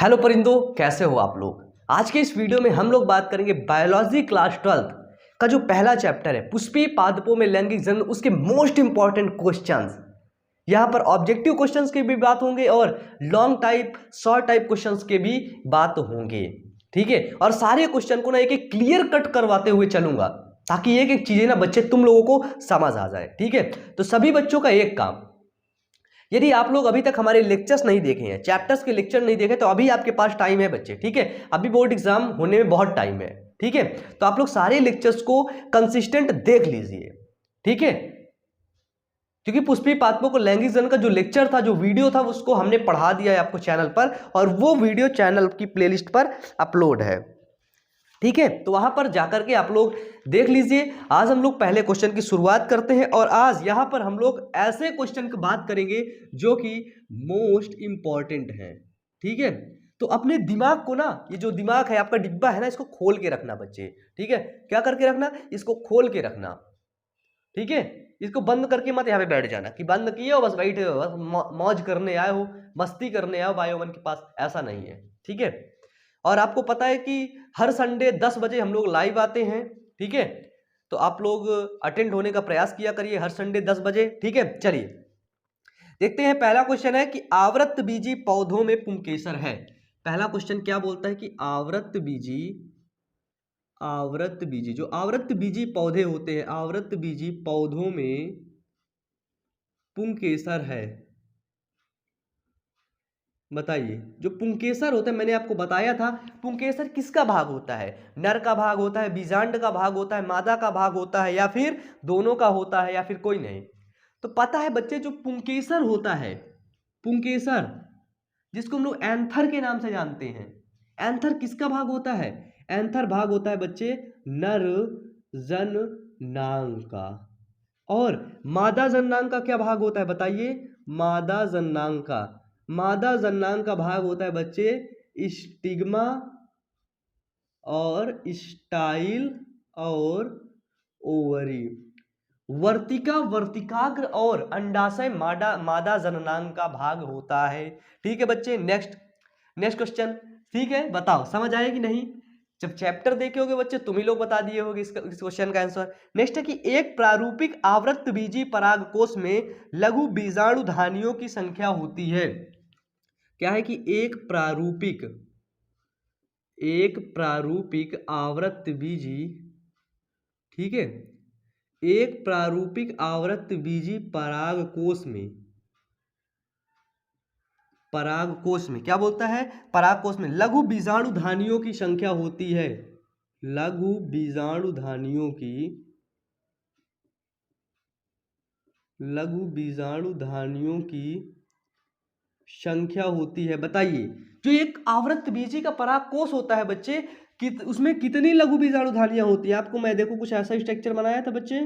Hello परिंदों, कैसे हो आप लोग। आज के इस वीडियो में हम लोग बात करेंगे बायोलॉजी क्लास 12 का जो पहला चैप्टर है पुष्पीय पादपों में लैंगिक जन्म, उसके मोस्ट इंपॉर्टेंट क्वेश्चंस। यहाँ पर ऑब्जेक्टिव क्वेश्चंस की भी बात होंगे और long type short type questions के भी बात होंगे। ठीक है, और सारे क्वेश्चन को ना एक एक क्लियर कट करवाते हुए चलूंगा ताकि एक एक चीजें ना बच्चे तुम लोगों को समझ आ जाए। ठीक है, तो सभी बच्चों का एक काम, यदि आप लोग अभी तक हमारे लेक्चर्स नहीं देखे हैं, चैप्टर्स के लेक्चर नहीं देखे, तो अभी आपके पास टाइम है बच्चे। ठीक है, अभी बोर्ड एग्जाम होने में बहुत टाइम है। ठीक है, तो आप लोग सारे लेक्चर्स को कंसिस्टेंट देख लीजिए। ठीक है, क्योंकि पुष्पीय पादपों को लैंगिक जन्म का जो लेक्चर था, जो वीडियो था, उसको हमने पढ़ा दिया है आपको चैनल पर, और वो वीडियो चैनल की प्लेलिस्ट पर अपलोड है। ठीक है, तो वहां पर जाकर के आप लोग देख लीजिए। आज हम लोग पहले क्वेश्चन की शुरुआत करते हैं और आज यहां पर हम लोग ऐसे क्वेश्चन की बात करेंगे जो कि मोस्ट इंपॉर्टेंट है। ठीक है, तो अपने दिमाग को ना, ये जो दिमाग है आपका डिब्बा है ना, इसको खोल के रखना बच्चे। ठीक है, क्या करके रखना, इसको खोल के रखना। ठीक है, इसको बंद करके मत यहाँ पे बैठ जाना कि बंद किए हो बस बैठे हो, बस मौज करने आए हो, मस्ती करने आए हो बायोमन के पास, ऐसा नहीं है। ठीक है, और आपको पता है कि हर संडे 10 बजे हम लोग लाइव आते हैं। ठीक है, तो आप लोग अटेंड होने का प्रयास किया करिए हर संडे 10 बजे। ठीक है, चलिए देखते हैं। पहला क्वेश्चन है कि आवृत बीजी पौधों में पुंकेसर है। पहला क्वेश्चन क्या बोलता है कि आवृत बीजी जो आवृत बीजी पौधे होते हैं, आवृत बीजी पौधों में पुंकेसर है। बताइए, जो पुंकेसर होता है, मैंने आपको बताया था पुंकेसर किसका भाग होता है, नर का भाग होता है, बीजांड का भाग होता है, मादा का भाग होता है, या फिर दोनों का होता है, या फिर कोई नहीं। तो पता है बच्चे, जो पुंकेसर होता है, पुंकेसर जिसको हम लोग एंथर के नाम से जानते हैं, एंथर किसका भाग होता है, एंथर भाग होता है बच्चे नर जननांग का। और मादा जननांग का क्या भाग होता है बताइए, मादा जननांग का, मादा जननांग का भाग होता है बच्चे स्टिग्मा और स्टाइल और ओवरी। वर्तिका, वर्तिकाग्र और अंडाशय मादा जननांग का भाग होता है। ठीक है बच्चे, नेक्स्ट क्वेश्चन। ठीक है, बताओ समझ आए कि नहीं। जब चैप्टर देखे होगे बच्चे, तुम ही लोग बता दिए होगे इस क्वेश्चन का आंसर। नेक्स्ट है कि एक प्रारूपिक आवृत बीजी परागकोश में लघु बीजाणु धानियों की संख्या होती है। क्या है कि एक प्रारूपिक आवृत बीजी, ठीक है, एक प्रारूपिक आवृत बीजी परागकोश में क्या बोलता है, परागकोश में लघु बीजाणु धानियों की संख्या होती है, लघु बीजाणु धानियों की संख्या होती है। बताइए, जो एक आवृत बीजी का परागकोश होता है बच्चे, उसमें कितनी लघु बीजाणु धानियां होती है। आपको मैं देखो कुछ ऐसा स्ट्रक्चर बनाया था बच्चे,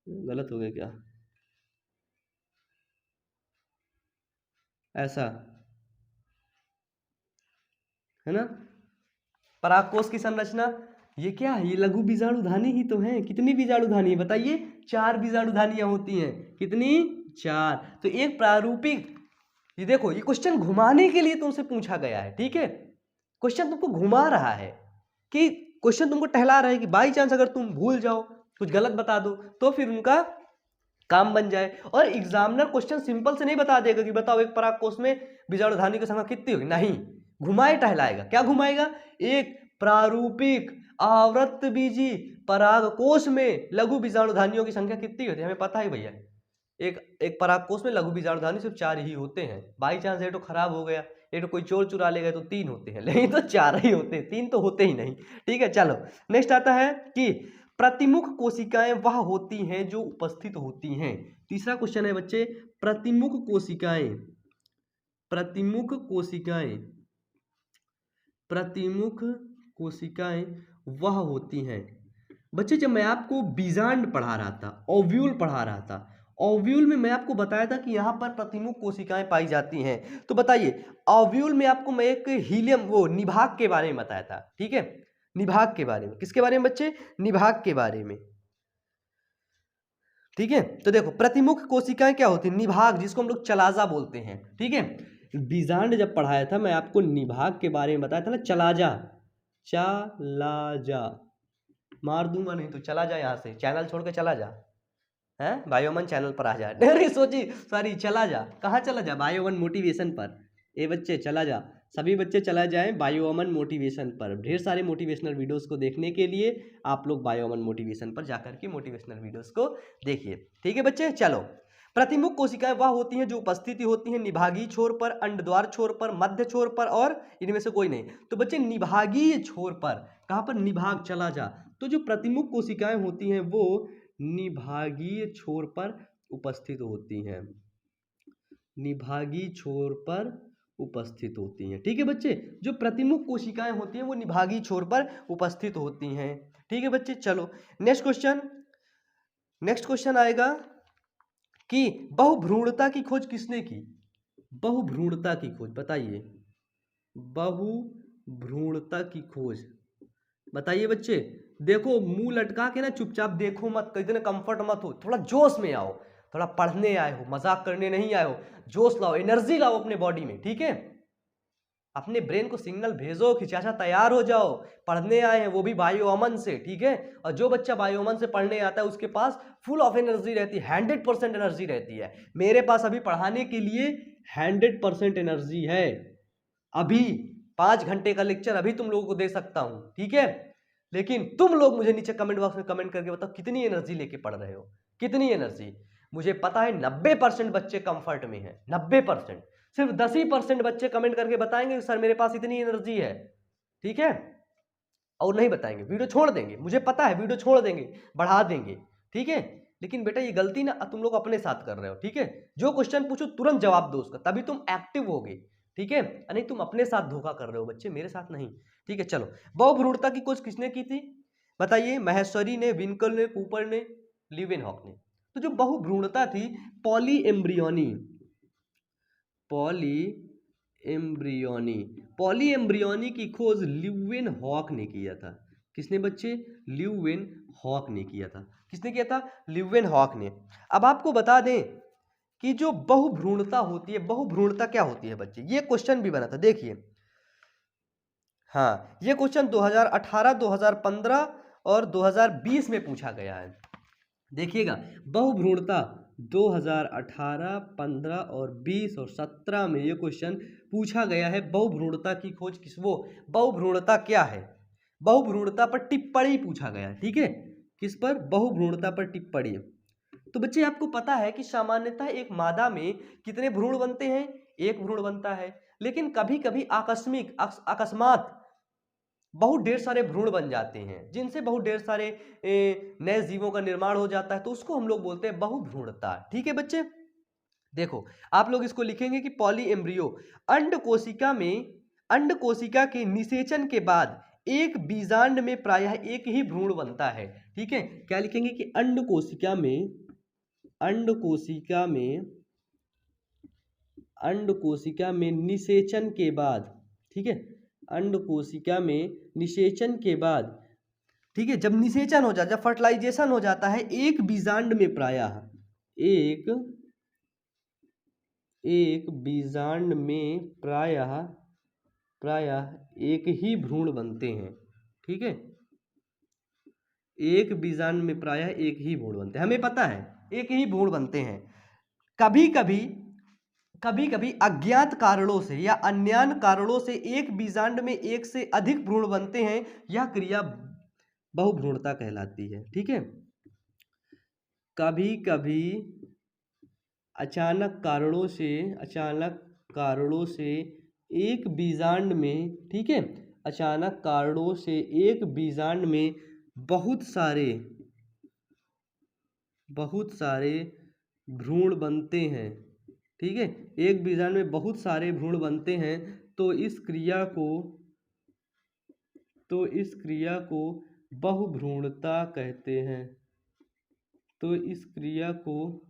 गलत हो गया क्या, ऐसा है ना, परागकोश की संरचना। ये क्या है, ये लघु बीजाणु धानी ही तो है। कितनी बीजाणु धानी है बताइए, 4 बीजाणु धानियां होती हैं। कितनी, 4। तो एक प्रारूपिक, ये देखो, ये क्वेश्चन घुमाने के लिए तुमसे पूछा गया है। ठीक है, क्वेश्चन तुमको घुमा रहा है, कि क्वेश्चन तुमको टहला रहा है कि बाई चांस अगर तुम भूल जाओ, कुछ गलत बता दो, तो फिर उनका काम बन जाए। और एग्जामिनर क्वेश्चन सिंपल से नहीं बता देगा कि बताओ एक परागकोश में बीजाणु धानी की संख्या कितनी होगी, नहीं, घुमाए टहलाएगा। क्या घुमाएगा, एक प्रारूपिक आवृत बीजी परागकोश में लघु बीजाणु धानियों की संख्या कितनी होती है, हमें पता है भैया। एक परागकोश में लघु बीजाणु धानी सिर्फ 4 ही होते हैं। बाई चांस ये तो खराब हो गया, ये तो कोई चोर चुरा ले गए तो 3 होते हैं, लेकिन तो 4 ही होते हैं, 3 तो होते ही नहीं। ठीक है, चलो नेक्स्ट आता है कि प्रतिमुख कोशिकाएं वह होती हैं जो उपस्थित होती हैं। तीसरा क्वेश्चन है बच्चे, प्रतिमुख कोशिकाएं वह होती हैं। बच्चे, जब मैं आपको बीजांड पढ़ा रहा था, ओव्यूल पढ़ा रहा था, ओव्यूल में मैं आपको बताया था कि यहाँ पर प्रतिमुख कोशिकाएं पाई जाती हैं। तो बताइए, ओव्यूल में आपको मैं एक हीलियम, वो निभाग के बारे में बताया था। ठीक है, निभाग के बारे में, किसके बारे में बच्चे, निभाग के बारे में। ठीक है, तो देखो प्रतिमुख कोशिकाएं क्या होती है, निभाग, जिसको हम लोग चलाजा बोलते हैं। ठीक है, बीजांड जब पढ़ाया था मैं आपको निभाग के बारे में बताया था ना, चला जा, चला जा, मार दूंगा नहीं तो चला जा यहाँ से, चैनल छोड़ के चला जा, है बायोमन चैनल पर आ जा। अरे सोची सॉरी, चला जा, कहाँ चला जा, बायोमन मोटिवेशन पर। ए बच्चे चला जा, सभी बच्चे चला जाएं बायोमन मोटिवेशन पर। ढेर सारे मोटिवेशनल वीडियोस को देखने के लिए आप लोग बायोमन मोटिवेशन पर जाकर के मोटिवेशनल वीडियोस को देखिए। ठीक है बच्चे, चलो। प्रतिमुख कोशिकाएं वह होती हैं जो उपस्थिति होती हैं निभागीय छोर पर, अंडद्वार छोर पर, मध्य छोर पर और इनमें से कोई नहीं। तो बच्चे निभागीय छोर पर, कहाँ पर, निभाग, चला जा। तो जो प्रतिमुख कोशिकाएं होती हैं वो निभागीय छोर पर उपस्थित होती हैं, निभागीय छोर पर उपस्थित होती हैं। ठीक है बच्चे, जो प्रतिमुख कोशिकाएं होती हैं वो निभागीय छोर पर उपस्थित होती हैं। ठीक है बच्चे, चलो नेक्स्ट क्वेश्चन। नेक्स्ट क्वेश्चन आएगा कि बहुभ्रूणता की खोज किसने की? बहुभ्रूणता की खोज बताइए, बहुभ्रूणता की खोज बताइए बच्चे। देखो मुंह लटका के ना चुपचाप देखो मत, कहीं ना कंफर्ट मत हो, थोड़ा जोश में आओ, थोड़ा पढ़ने आए हो, मजाक करने नहीं आए हो। जोश लाओ, एनर्जी लाओ अपने बॉडी में। ठीक है, अपने ब्रेन को सिग्नल भेजो कि चाचा तैयार हो जाओ, पढ़ने आए हैं, वो भी बायोअमन से। ठीक है, और जो बच्चा बायोअमन से पढ़ने आता है उसके पास फुल ऑफ एनर्जी रहती है, 100% एनर्जी रहती है। मेरे पास अभी पढ़ाने के लिए 100% एनर्जी है। अभी 5 घंटे का लेक्चर अभी तुम लोगों को दे सकता हूं। ठीक है, लेकिन तुम लोग मुझे नीचे कमेंट बॉक्स में कमेंट करके बताओ कितनी एनर्जी लेके पढ़ रहे हो, कितनी एनर्जी। मुझे पता है 90% बच्चे कंफर्ट में हैं, 90%। सिर्फ 10% बच्चे कमेंट करके बताएंगे सर मेरे पास इतनी एनर्जी है। ठीक है, और नहीं बताएंगे, वीडियो छोड़ देंगे, मुझे पता है वीडियो छोड़ देंगे, बढ़ा देंगे। ठीक है, लेकिन बेटा ये गलती ना तुम लोग अपने साथ कर रहे हो। ठीक है, जो क्वेश्चन पूछो तुरंत जवाब दो उसका, तभी तुम एक्टिव होगे। ठीक है, नहीं तुम अपने साथ धोखा कर रहे हो बच्चे, मेरे साथ नहीं। ठीक है, चलो बहुभ्रूणता की खोज किसने की थी बताइए? महेश्वरी ने, विंकल ने, कूपर ने, लीवेनहॉक ने। तो जो बहुभ्रूणता थी, poly embryony, poly embryony, poly embryony की खोज ल्यूवेनहॉक ने किया था। किसने बच्चे? ल्यूवेनहॉक ने किया था। किसने किया था? ल्यूवेनहॉक ने। अब आपको बता दें कि जो बहुभ्रूणता होती है, बहुभ्रूणता क्या होती है बच्चे? ये क्वेश्चन भी बना था, देखिए। हाँ, ये क्वेश्चन 2018, 2015 और 2020 में पूछा गया है। देखिएगा, बहुभ्रूणता 2018, 15 और 20 और 17 में ये क्वेश्चन पूछा गया है। बहुभ्रूणता की खोज किस, वो बहुभ्रूणता क्या है, बहुभ्रूणता पर टिप्पणी पूछा गया है। ठीक है, किस पर? बहुभ्रूणता पर टिप्पणी। तो बच्चे आपको पता है कि सामान्यतः एक मादा में कितने भ्रूण बनते हैं? एक भ्रूण बनता है, लेकिन कभी कभी आकस्मिक अकस्मात बहुत ढेर सारे भ्रूण बन जाते हैं, जिनसे बहुत ढेर सारे नए जीवों का निर्माण हो जाता है, तो उसको हम लोग बोलते हैं बहुभ्रूणता। ठीक है बच्चे, देखो आप लोग इसको लिखेंगे कि पॉली एम्ब्रियो, अंड कोशिका में, अंड कोशिका के निषेचन के बाद एक बीजांड में प्रायः एक ही भ्रूण बनता है। ठीक है, क्या लिखेंगे कि अंड कोशिका में, अंड कोशिका में, अंड कोशिका में निषेचन के बाद, ठीक है, अंड कोशिका में निषेचन के बाद, ठीक है, जब निषेचन हो जाता, जब फर्टिलाइजेशन हो जाता है, एक बीजांड में प्रायः एक बीजांड में प्रायः एक ही भ्रूण बनते हैं। ठीक है, एक बीजांड में प्रायः एक ही भ्रूण बनते हैं, हमें पता है एक ही भ्रूण बनते हैं। कभी कभी अज्ञात कारणों से या अन्यान्य कारणों से एक बीजांड में एक से अधिक भ्रूण बनते हैं, यह क्रिया बहुभ्रूणता कहलाती है। ठीक है, कभी कभी अचानक कारणों से एक बीजांड में, ठीक है, अचानक कारणों से एक बीजांड में बहुत सारे भ्रूण बनते हैं। ठीक है, एक बीजांड में बहुत सारे भ्रूण बनते हैं, तो इस क्रिया को बहुभ्रूणता कहते हैं। तो इस क्रिया को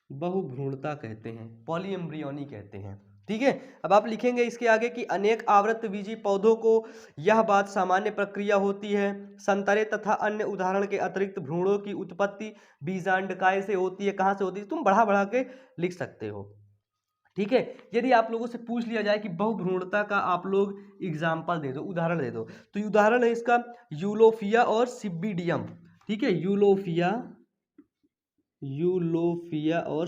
बहुभ्रूणता कहते हैं, पॉलीएम्ब्रियोनी कहते हैं। ठीक है। अब आप लिखेंगे इसके आगे कि अनेक आवृत्तबीजी पौधों को यह बात सामान्य प्रक्रिया होती है, संतरे तथा अन्य उदाहरण के अतिरिक्त भ्रूणों की उत्पत्ति बीजांडकाय से होती है। कहाँ से होती है? तुम बढ़ा बढ़ा के लिख सकते हो, ठीक है। यदि आप लोगों से पूछ लिया जाए कि बहुभ्रूणता का आप लोग एग्जाम्पल दे दो, उदाहरण दे दो, तो ये उदाहरण है इसका यूलोफिया और सिब्बिडियम, ठीक है। यूलोफिया और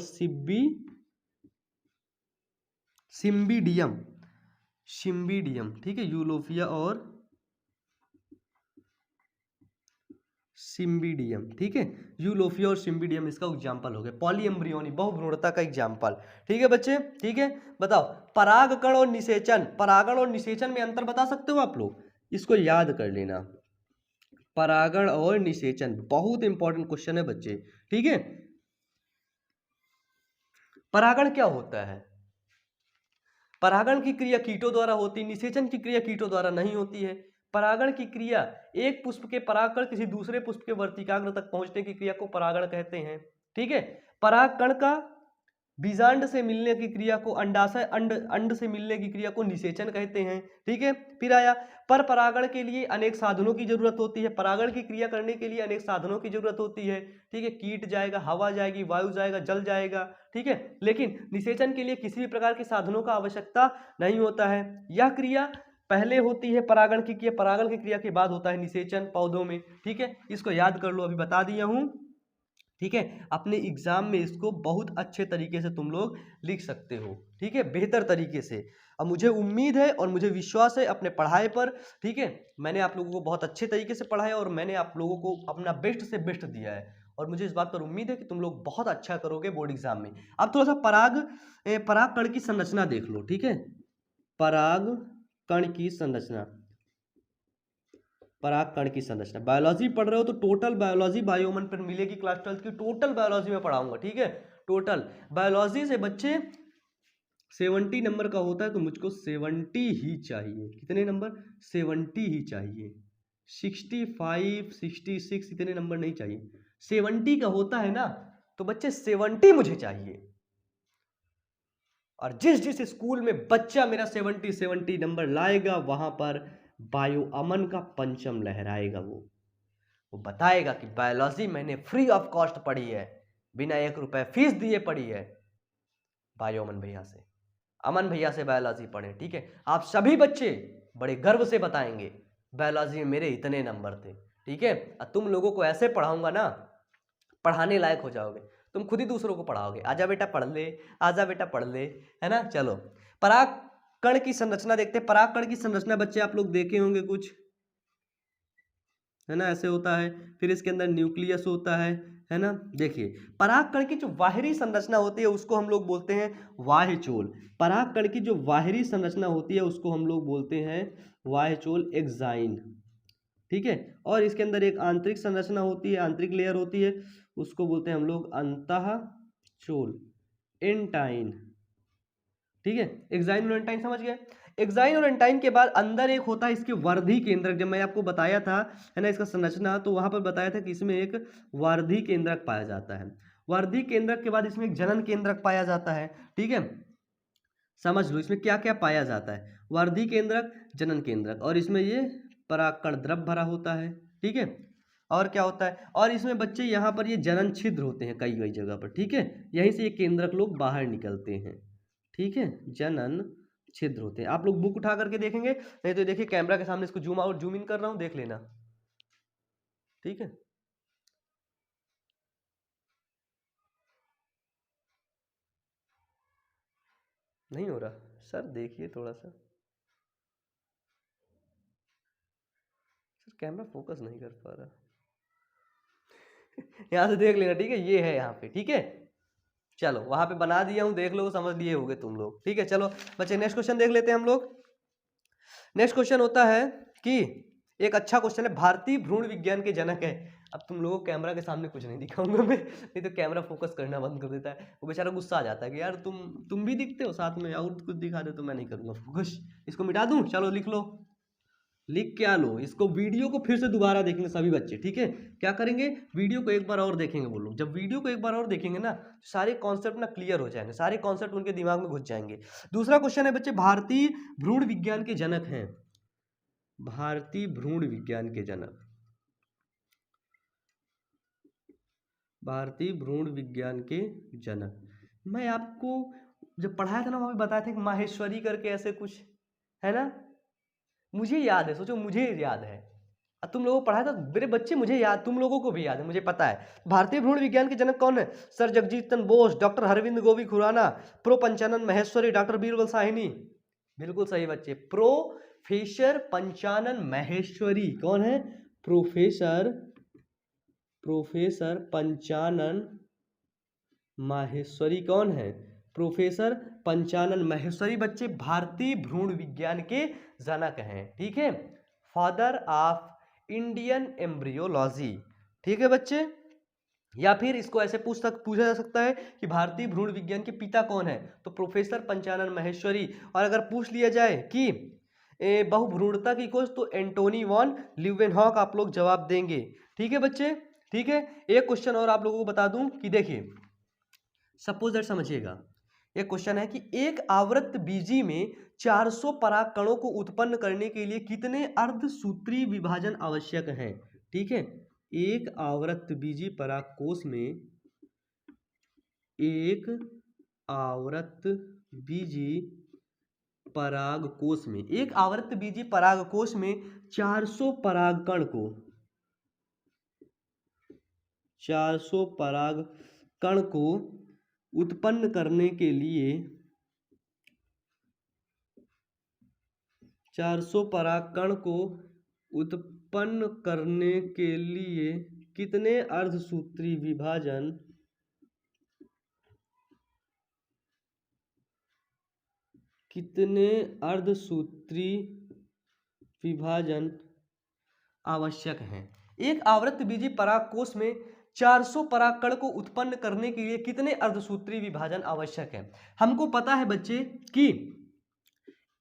सिम्बिडियम, ठीक है। यूलोफिया और सिम्बिडियम, ठीक है। यूलोफिया और सिम्बिडियम इसका एग्जाम्पल हो गया। पॉलीएम्ब्रियोनी, बहुभ्रूणता का एग्जाम्पल, ठीक है बच्चे, ठीक है। बताओ परागकण और निषेचन, परागण और निषेचन में अंतर बता सकते हो आप लोग? इसको याद कर लेना। परागण और निषेचन बहुत इंपॉर्टेंट क्वेश्चन है बच्चे, ठीक है। परागण क्या होता है? परागण की क्रिया कीटों द्वारा होती है, निषेचन की क्रिया कीटों द्वारा नहीं होती है। परागण की क्रिया, एक पुष्प के परागकण किसी दूसरे पुष्प के वर्तिकाग्र तक पहुंचने की क्रिया को परागण कहते हैं, ठीक है। परागकण का बीजांड से मिलने की क्रिया को अंडाशय अंड से मिलने की क्रिया को निषेचन कहते हैं, ठीक है। फिर आया पर परागण के लिए अनेक साधनों की जरूरत होती है, परागण की क्रिया करने के लिए अनेक साधनों की जरूरत होती है, ठीक है। कीट जाएगा, हवा जाएगी, वायु जाएगा, जल जाएगा, ठीक है। लेकिन निषेचन के लिए किसी भी प्रकार के साधनों का आवश्यकता नहीं होता है। यह क्रिया पहले होती है परागण की क्रिया, परागण की क्रिया के बाद होता है निषेचन पौधों में, ठीक है। इसको याद कर लो, अभी बता दिया हूं, ठीक है। अपने एग्जाम में इसको बहुत अच्छे तरीके से तुम लोग लिख सकते हो, ठीक है, बेहतर तरीके से। अब मुझे उम्मीद है और मुझे विश्वास है अपने पढ़ाई पर, ठीक है। मैंने आप लोगों को बहुत अच्छे तरीके से पढ़ाया और मैंने आप लोगों को अपना बेस्ट से बेस्ट दिया है, और मुझे इस बात पर उम्मीद है कि तुम लोग बहुत अच्छा करोगे बोर्ड एग्जाम में। अब थोड़ा सा परागकण की संरचना देख लो, ठीक है। परागकण की संरचना, परागकण की संरचना, बायोलॉजी पढ़ रहे हो तो टोटल बायोलॉजी बायोमन पर मिलेगी, क्लास 12 की टोटल बायोलॉजी में पढ़ाऊंगा, ठीक है। टोटल बायोलॉजी से बच्चे 70 नंबर का होता है, तो मुझको 70 ही चाहिए। कितने नंबर? 70 ही चाहिए, 65 66 इतने नंबर नहीं चाहिए। 70 का होता है ना, तो बच्चे 70 मुझे चाहिए। और जिस जिस स्कूल में बच्चा मेरा 70 नंबर लाएगा, वहां पर बायो अमन का परचम लहराएगा। वो बताएगा कि बायोलॉजी मैंने फ्री ऑफ कॉस्ट पढ़ी है, बिना 1 रुपए फीस दिए पढ़ी है, बायो अमन भैया से, अमन भैया से बायोलॉजी पढ़े, ठीक है। आप सभी बच्चे बड़े गर्व से बताएंगे बायोलॉजी में मेरे इतने नंबर थे, ठीक है। तुम लोगों को ऐसे पढ़ाऊंगा ना, पढ़ाने लायक हो जाओगे, तुम खुद ही दूसरों को पढ़ाओगे। आजा बेटा पढ़ ले, आजा बेटा पढ़ ले, है ना। चलो परागकण की संरचना देखते हैं। परागकण की संरचना बच्चे आप लोग देखे होंगे कुछ, है ना, ऐसे होता है। फिर इसके अंदर न्यूक्लियस होता है ना। देखिए परागकण की जो बाहरी संरचना होती है उसको हम लोग बोलते हैं वाह्यचोल। परागकण की जो बाहरी संरचना होती है उसको हम लोग बोलते हैं वाह्यचोल, एक्साइन, ठीक है। और इसके अंदर एक आंतरिक संरचना होती है, आंतरिक लेयर होती है, उसको बोलते हैं हम लोग अंतःचोल, एंटाइन, ठीक है। एक्साइन और एंटाइन समझ गए। एक्साइन और एंटाइन के बाद अंदर एक होता है इसके वर्धी केंद्रक। जब मैं आपको बताया था, है ना, इसका संरचना, तो वहां पर बताया था कि इसमें एक वर्धी केंद्रक पाया जाता है। वर्धी केंद्रक के बाद इसमें एक जनन केंद्रक पाया जाता है, ठीक है। समझ लो इसमें क्या क्या पाया जाता है, वर्धी केंद्रक, जनन केंद्रक, और इसमें ये परागकण द्रव भरा होता है, ठीक है। और क्या होता है, और इसमें बच्चे यहाँ पर ये जनन छिद्र होते हैं कई कई जगह पर, ठीक है। यहीं से ये केंद्रक लोग बाहर निकलते हैं, ठीक है, जनन छिद्र होते हैं। आप लोग बुक उठा करके देखेंगे, नहीं तो देखिए कैमरा के सामने इसको जूम आउट जूम इन कर रहा हूं, देख लेना, ठीक है। नहीं हो रहा सर, देखिए थोड़ा सा सर, कैमरा फोकस नहीं कर पा रहा। यहां से देख लेना, ठीक है, ये है यहाँ पे, ठीक है। चलो वहां पे बना दिया हूं, देख लो, समझ लिए होगे तुम लोग, ठीक है। चलो बच्चे नेक्स्ट क्वेश्चन देख लेते हैं हम लोग। नेक्स्ट क्वेश्चन होता है कि एक अच्छा क्वेश्चन है, भारतीय भ्रूण विज्ञान के जनक है। अब तुम लोगों को कैमरा के सामने कुछ नहीं दिखाऊंगा मैं, नहीं तो कैमरा फोकस करना बंद कर देता है, वो बेचारा गुस्सा आ जाता है कि यार तुम भी दिखते हो साथ में और कुछ दिखा दे, तो मैं नहीं करूंगा फोकस, इसको मिटा दूं। चलो लिख लो, लिख क्या लो, इसको वीडियो को फिर से दोबारा देखेंगे सभी बच्चे, ठीक है। क्या करेंगे, वीडियो को एक बार और देखेंगे वो लोग। जब वीडियो को एक बार और देखेंगे ना, सारे कॉन्सेप्ट ना क्लियर हो जाएंगे, सारे कॉन्सेप्ट उनके दिमाग में घुस जाएंगे। दूसरा क्वेश्चन है बच्चे, भारतीय भ्रूण विज्ञान के जनक हैं, भारतीय भ्रूण विज्ञान के जनक, भारतीय भ्रूण विज्ञान के जनक। मैं आपको जब पढ़ाया था ना, वहां बताया था कि माहेश्वरी करके ऐसे कुछ है ना, मुझे याद है, सोचो मुझे याद है। तुम लोगों को पढ़ाया था मेरे बच्चे, मुझे याद, तुम लोगों को भी याद है, मुझे पता है। भारतीय भ्रूण विज्ञान के जनक कौन है? Sir जगजीतन Bose, doctor Harvind गोवी Khurana, pro Panchanan Maheshwari, doctor Birbal Sawhney. बिल्कुल सही बच्चे, प्रोफेसर पंचानन महेश्वरी। कौन है? प्रोफेसर पंचानन माहेश्वरी। कौन है? प्रोफेसर पंचानन माहेश्वरी बच्चे भारतीय भ्रूण विज्ञान के जनक हैं, ठीक है। फादर ऑफ इंडियन एम्ब्रियोलॉजी, ठीक है बच्चे। या फिर इसको ऐसे पूछा जा सकता है कि भारतीय भ्रूण विज्ञान के पिता कौन है, तो प्रोफेसर पंचानन माहेश्वरी। और अगर पूछ लिया जाए कि बहुभ्रूणता की खोज, तो एंटोनी वॉन ल्यूवेनहॉक आप लोग जवाब देंगे, ठीक है बच्चे, ठीक है। एक क्वेश्चन और आप लोगों को बता दूं कि देखिए, सपोज दैट, समझिएगा, एक क्वेश्चन है कि एक आवृत्त बीजी में 400 पराग कणों को उत्पन्न करने के लिए कितने अर्धसूत्री विभाजन आवश्यक हैं, ठीक है। एक आवृत्त बीजी पराग कोश में, एक आवृत्त बीजी पराग कोश में, एक आवृत्त बीजी पराग कोश में 400 परागकण को, 400 पराग कण को उत्पन्न करने के लिए, 400 परागकण को उत्पन्न करने के लिए कितने अर्धसूत्री विभाजन, कितने अर्धसूत्री विभाजन आवश्यक हैं। एक आवृत्त बीजी परागकोश में 400 परागकण को उत्पन्न करने के लिए कितने अर्धसूत्री विभाजन आवश्यक है। हमको पता है बच्चे कि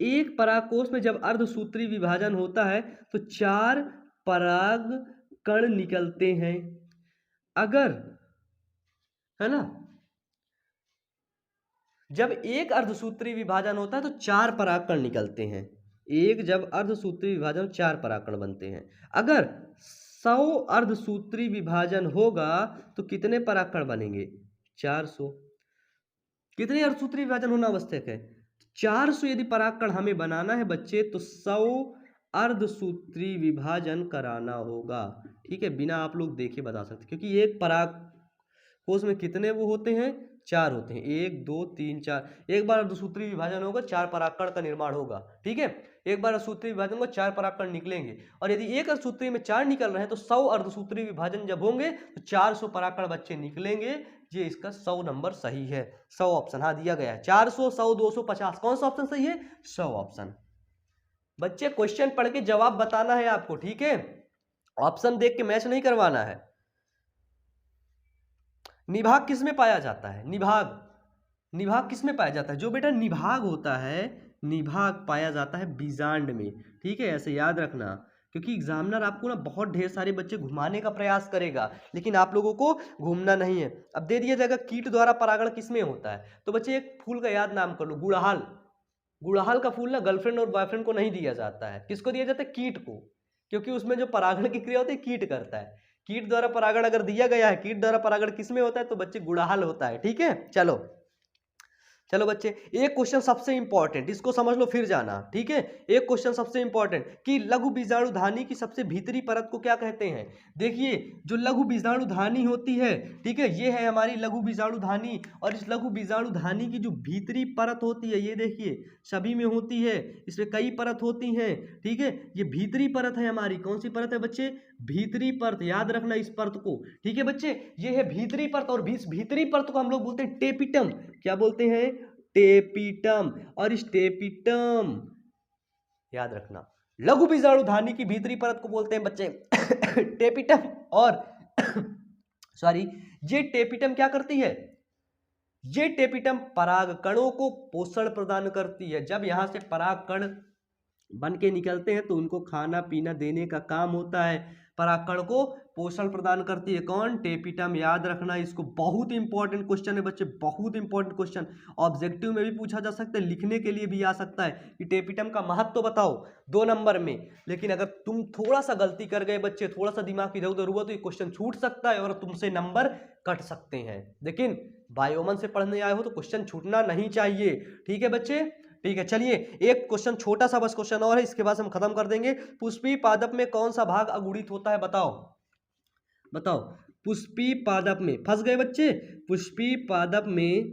एक परागकोश में जब अर्धसूत्री विभाजन होता है तो 4 पराग कण निकलते हैं, अगर, है ना, जब एक अर्धसूत्री विभाजन होता है तो 4 परागकण निकलते हैं। एक जब अर्धसूत्री विभाजन 4 परागकण बनते हैं। अगर 100 अर्धसूत्री विभाजन होगा तो कितने परागकण बनेंगे? 400। कितने अर्धसूत्री विभाजन होना आवश्यक है? 400 यदि परागकण हमें बनाना है बच्चे तो 100 अर्धसूत्री विभाजन कराना होगा, ठीक है। बिना आप लोग देखे बता सकते, क्योंकि एक पराग कोश में कितने वो होते हैं? 4 होते हैं, 1 2 3 4। एक बार अर्धसूत्री विभाजन होगा 4 परागकण का निर्माण होगा, ठीक है। एक बार अर्धसूत्री विभाजन होगा 4 परागकण निकलेंगे, और यदि एक अर्धसूत्री में 4 निकल रहे हैं तो 100 अर्धसूत्री विभाजन जब होंगे तो 400 परागकण बच्चे निकलेंगे। ये इसका 100 नंबर सही है, 100 ऑप्शन हाँ दिया गया है। 400 100 250, कौन सा ऑप्शन सही है? 100 ऑप्शन। बच्चे क्वेश्चन पढ़ के जवाब बताना है आपको, ठीक है, ऑप्शन देख के मैच नहीं करवाना है। निभाग किस में पाया जाता है? निभाग किस में पाया जाता है? जो बेटा निभाग होता है, निभाग पाया जाता है बीजांड में, ठीक है। ऐसे याद रखना, क्योंकि एग्जामिनर आपको ना बहुत ढेर सारे बच्चे घुमाने का प्रयास करेगा, लेकिन आप लोगों को घूमना नहीं है। अब दे दिया जाएगा कीट द्वारा परागण किस में होता है, तो बच्चे एक फूल का याद नाम कर लो, गुड़हल। गुड़हल का फूल ना गर्लफ्रेंड और बॉयफ्रेंड को नहीं दिया जाता है, किसको दिया जाता है? कीट को, क्योंकि उसमें जो परागण की क्रिया होती है कीट करता है। कीट द्वारा परागण अगर दिया गया है, कीट द्वारा परागण किस में होता है, तो बच्चे गुड़हल होता है, ठीक है। चलो बच्चे, एक क्वेश्चन सबसे इंपॉर्टेंट, इसको समझ लो फिर जाना, ठीक है। एक क्वेश्चन सबसे इंपॉर्टेंट कि लघु बीजाणुधानी की सबसे भीतरी परत को क्या कहते हैं? देखिए, जो लघु बीजाणुधानी होती है, ठीक है, ये है हमारी लघु बीजाणुधानी। और इस लघु बीजाणुधानी की जो भीतरी परत होती है, ये देखिए सभी में होती है, इसमें कई परत होती हैं, ठीक है। ये भीतरी परत है हमारी, कौन सी परत है बच्चे? भीतरी परत, याद रखना इस परत को, ठीक है बच्चे। ये है भीतरी परत, और भीतरी परत को हम लोग बोलते हैं टेपिटम। क्या बोलते हैं? टेपिटम। और इस टेपिटम, याद रखना, लघु बीजाणुधानी की भीतरी परत को बोलते हैं बच्चे टेपिटम। और सॉरी, ये टेपिटम क्या करती है? ये टेपिटम पराग कणों को पोषण प्रदान करती है। जब यहां से पराग कण बन के निकलते हैं तो उनको खाना पीना देने का काम होता है। परागकण को पोषण प्रदान करती है कौन? टेपिटम। याद रखना इसको, बहुत इंपॉर्टेंट क्वेश्चन है बच्चे, बहुत इंपॉर्टेंट क्वेश्चन। ऑब्जेक्टिव में भी पूछा जा सकता है, लिखने के लिए भी आ सकता है कि टेपिटम का महत्व तो बताओ 2 नंबर में। लेकिन अगर तुम थोड़ा सा गलती कर गए बच्चे, थोड़ा सा दिमाग इधर उधर हुआ तो ये क्वेश्चन छूट सकता है और तुमसे नंबर कट सकते हैं। लेकिन बायोमन से पढ़ने आए हो तो क्वेश्चन छूटना नहीं चाहिए। ठीक है बच्चे, ठीक है। चलिए एक क्वेश्चन छोटा सा बस क्वेश्चन और है, इसके बाद हम खत्म कर देंगे। पुष्पी पादप में कौन सा भाग अगुणित होता है? बताओ बताओ। पुष्पी पादप में फंस गए बच्चे। पुष्पी पादप में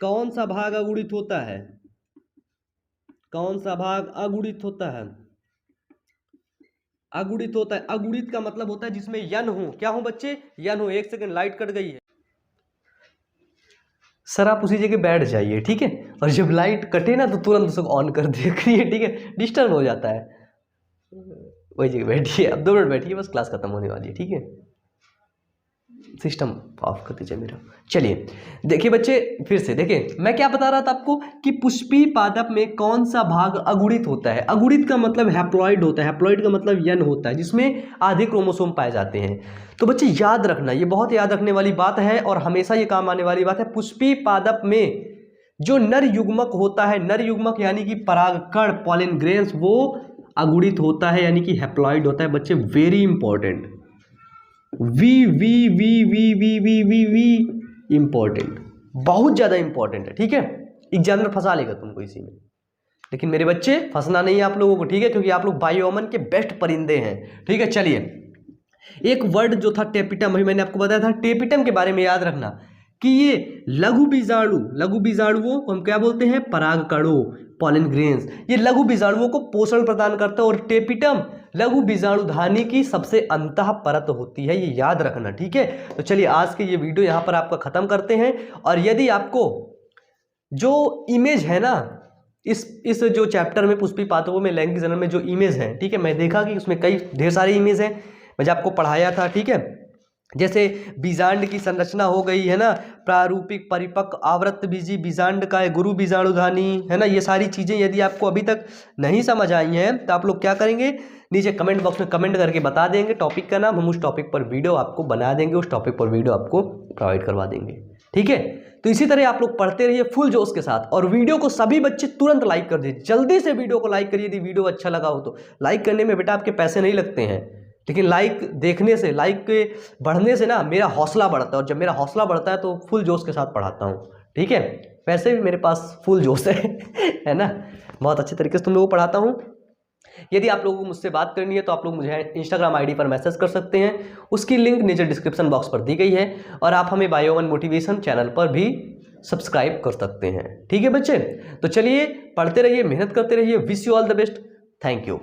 कौन सा भाग अगुणित होता है? कौन सा भाग अगुणित होता है? अगुणित होता है। अगुणित का मतलब होता है जिसमें यन हो। क्या हो बच्चे? यन हो। एक सेकंड, लाइट कट गई है सर, आप उसी जगह बैठ जाइए, ठीक है। और जब लाइट कटे ना तो तुरंत उसको ऑन कर दिया करिए, ठीक है, डिस्टर्ब हो जाता है। वही जगह बैठिए, अब 2 मिनट बैठिए, बस क्लास खत्म होने वाली है, ठीक है। सिस्टम ऑफ कर दीजिए मेरा। चलिए देखिए बच्चे, फिर से देखिए मैं क्या बता रहा था आपको कि पुष्पी पादप में कौन सा भाग अगुणित होता है। अगुणित का मतलब हैप्लॉइड होता है। हैप्लॉइड का मतलब यन होता है जिसमें आधे क्रोमोसोम पाए जाते हैं। तो बच्चे याद रखना, ये बहुत याद रखने वाली बात है और हमेशा ये काम आने वाली बात है। पुष्पी पादप में जो नर युग्मक होता है, नर युग्मक यानी कि परागकण, पॉलिन ग्रेन्स, वो अगुणित होता है यानी कि हैप्लॉइड होता है बच्चे। Very important, very very very very very very very very important, बहुत ज्यादा इंपॉर्टेंट है, ठीक है। एग्जामिनर फंसा लेगा तुमको इसी में, लेकिन मेरे बच्चे फंसना नहीं है आप लोगों को, ठीक है, क्योंकि आप लोग बायोमन के बेस्ट परिंदे हैं, ठीक है। चलिए एक वर्ड जो था टेपिटम, अभी मैंने आपको बताया था टेपिटम के बारे में, याद रखना कि ये लघु बीजाणु, लघु बीजाणुओं को हम क्या बोलते हैं? परागकणों, पॉलिन ग्रेन्स। ये लघु बीजाणुओं को पोषण प्रदान करता है और टेपिटम लघु बीजाणुधानी की सबसे अंतः परत होती है, ये याद रखना, ठीक है। तो चलिए आज के ये वीडियो यहाँ पर आपका खत्म करते हैं। और यदि आपको जो इमेज है ना इस जो चैप्टर में पुष्पी पादपों में लैंगिक जनन में जो इमेज है, ठीक है, मैं देखा कि उसमें कई ढेर सारी इमेज हैं, मैं जब आपको पढ़ाया था, ठीक है। जैसे बीजांड की संरचना हो गई है ना, प्रारूपिक, परिपक्व, आवृत्त बीजी, बीजांड का गुरु बीजाणुधानी, है ना। ये सारी चीज़ें यदि आपको अभी तक नहीं समझ आई हैं तो आप लोग क्या करेंगे, नीचे कमेंट बॉक्स में कमेंट करके बता देंगे टॉपिक का नाम, हम उस टॉपिक पर वीडियो आपको बना देंगे, उस टॉपिक पर वीडियो आपको प्रोवाइड करवा देंगे, ठीक है। तो इसी तरह आप लोग पढ़ते रहिए फुल जोश के साथ, और वीडियो को सभी बच्चे तुरंत लाइक कर दीजिए, जल्दी से वीडियो को लाइक करिए। यदि वीडियो अच्छा लगा हो तो लाइक करने में बेटा आपके पैसे नहीं लगते हैं, लेकिन लाइक देखने से, लाइक के बढ़ने से ना मेरा हौसला बढ़ता है, और जब मेरा हौसला बढ़ता है तो फुल जोश के साथ पढ़ाता हूँ, ठीक है। वैसे भी मेरे पास फुल जोश है ना, बहुत अच्छे तरीके से तुम लोगों को पढ़ाता हूँ। यदि आप लोगों को मुझसे बात करनी है तो आप लोग मुझे इंस्टाग्राम आईडी पर मैसेज कर सकते हैं, उसकी लिंक नीचे डिस्क्रिप्शन बॉक्स पर दी गई है, और आप हमें बायोमन मोटिवेशन चैनल पर भी सब्सक्राइब कर सकते हैं, ठीक है बच्चे। तो चलिए पढ़ते रहिए, मेहनत करते रहिए। Wish you all the best, thank you.